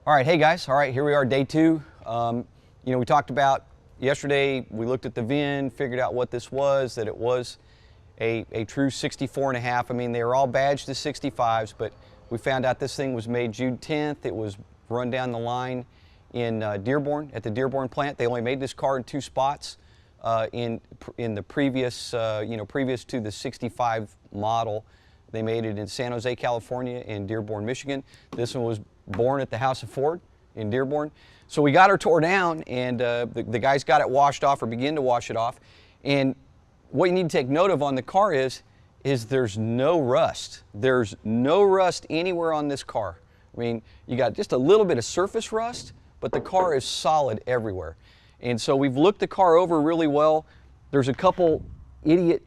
All right, hey guys, all right, here we are, day two. We talked about yesterday, we looked at the VIN, figured out what this was, that it was a true 64.5. I mean, they were all badged as 65s, but we found out this thing was made June 10th. It was run down the line in Dearborn, at the Dearborn plant. They only made this car in 2 spots in the previous, previous to the 65 model. They made it in San Jose, California, and Dearborn, Michigan. This one was born at the House of Ford in Dearborn. So we got her tore down, and the guys got it washed off, or begin to wash it off. And what you need to take note of on the car is there's no rust. There's no rust anywhere on this car. I mean, you got just a little bit of surface rust, but the car is solid everywhere. And so we've looked the car over really well. There's a couple idiot,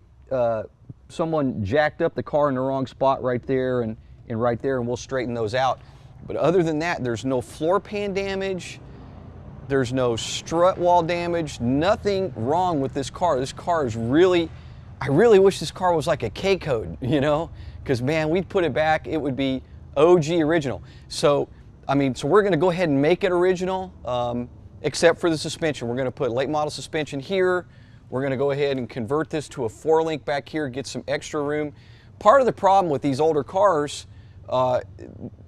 someone jacked up the car in the wrong spot right there and right there, and we'll straighten those out. But other than that, there's no floor pan damage. There's no strut wall damage, nothing wrong with this car. This car is really, I really wish this car was like a K code, you know? Because man, we'd put it back, it would be OG original. So, I mean, so we're gonna go ahead and make it original, except for the suspension. We're gonna put late model suspension here. We're gonna go ahead and convert this to a 4-link back here, get some extra room. Part of the problem with these older cars,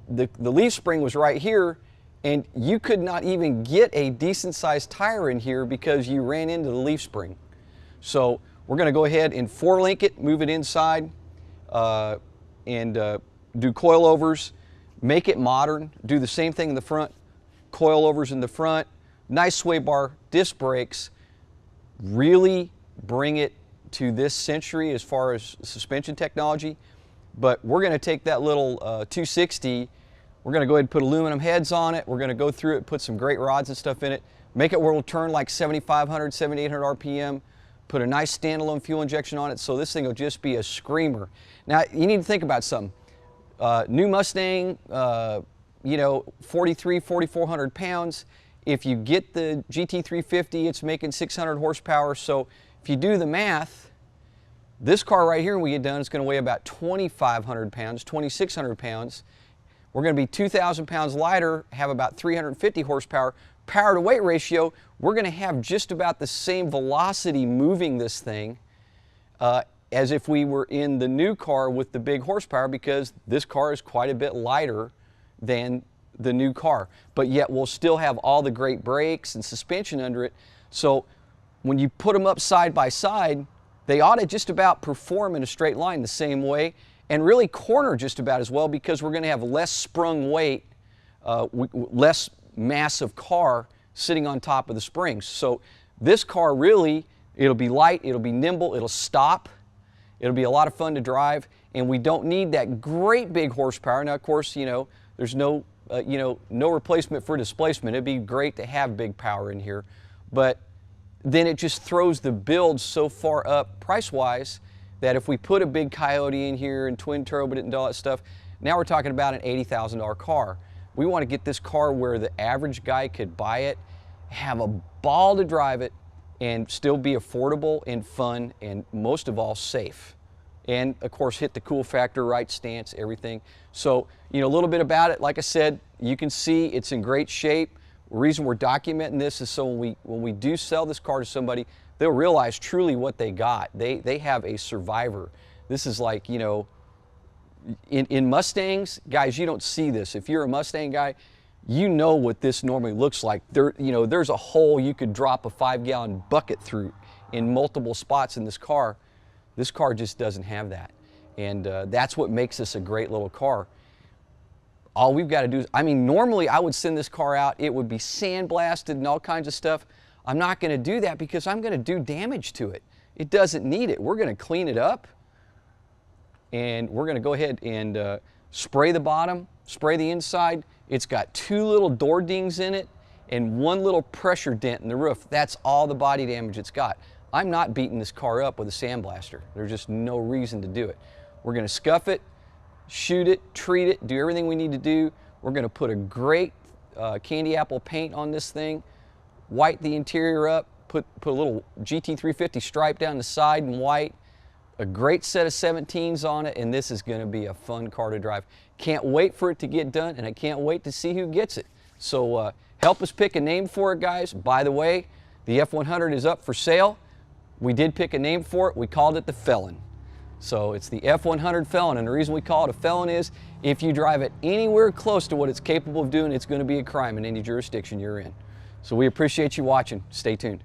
the leaf spring was right here, and you could not even get a decent sized tire in here because you ran into the leaf spring. So we're going to go ahead and 4-link it, move it inside, and do coilovers, make it modern, do the same thing in the front, coilovers in the front, nice sway bar, disc brakes, really bring it to this century as far as suspension technology. But we're going to take that little 260, we're going to go ahead and put aluminum heads on it. We're going to go through it, put some great rods and stuff in it, make it where it'll turn like 7,500, 7,800 RPM, put a nice standalone fuel injection on it, so this thing will just be a screamer. Now, you need to think about something. New Mustang, 43, 4,400 pounds. If you get the GT350, it's making 600 horsepower, so if you do the math, this car right here when we get done is going to weigh about 2,500 pounds, 2,600 pounds. We're going to be 2,000 pounds lighter, have about 350 horsepower. Power to weight ratio, we're going to have just about the same velocity moving this thing as if we were in the new car with the big horsepower, because this car is quite a bit lighter than the new car. But yet we'll still have all the great brakes and suspension under it. So when you put them up side by side, they ought to just about perform in a straight line the same way, and really corner just about as well, because we're going to have less sprung weight, less mass of car sitting on top of the springs. So this car really, it'll be light, it'll be nimble, it'll stop, it'll be a lot of fun to drive, and we don't need that great big horsepower. Now, of course, there's no, no replacement for displacement. It'd be great to have big power in here, but then it just throws the build so far up price-wise that if we put a big Coyote in here and twin turbo it and all that stuff, now we're talking about an $80,000 car. We want to get this car where the average guy could buy it, have a ball to drive it, and still be affordable and fun, and most of all, safe. And of course, hit the cool factor, right stance, everything. So, a little bit about it. Like I said, you can see it's in great shape. The reason we're documenting this is so when we do sell this car to somebody, they'll realize truly what they got. They have a survivor. This is like, in Mustangs, guys, you don't see this. If you're a Mustang guy, you know what this normally looks like. There's a hole you could drop a 5-gallon bucket through in multiple spots in this car. This car just doesn't have that. And that's what makes this a great little car. All we've got to do is, normally I would send this car out, it would be sandblasted and all kinds of stuff. I'm not going to do that because I'm going to do damage to it. It doesn't need it. We're going to clean it up, and we're going to go ahead and spray the bottom, spray the inside. It's got 2 little door dings in it and 1 little pressure dent in the roof. That's all the body damage it's got. I'm not beating this car up with a sandblaster. There's just no reason to do it. We're going to scuff it, shoot it, treat it, do everything we need to do. We're going to put a great candy apple paint on this thing, white the interior up, put a little GT350 stripe down the side in white, a great set of 17s on it, and this is going to be a fun car to drive. Can't wait for it to get done, and I can't wait to see who gets it. So help us pick a name for it, guys. By the way, the F100 is up for sale. We did pick a name for it. We called it the Felon. So it's the F100 Felon, and the reason we call it a Felon is if you drive it anywhere close to what it's capable of doing, it's going to be a crime in any jurisdiction you're in. So we appreciate you watching. Stay tuned.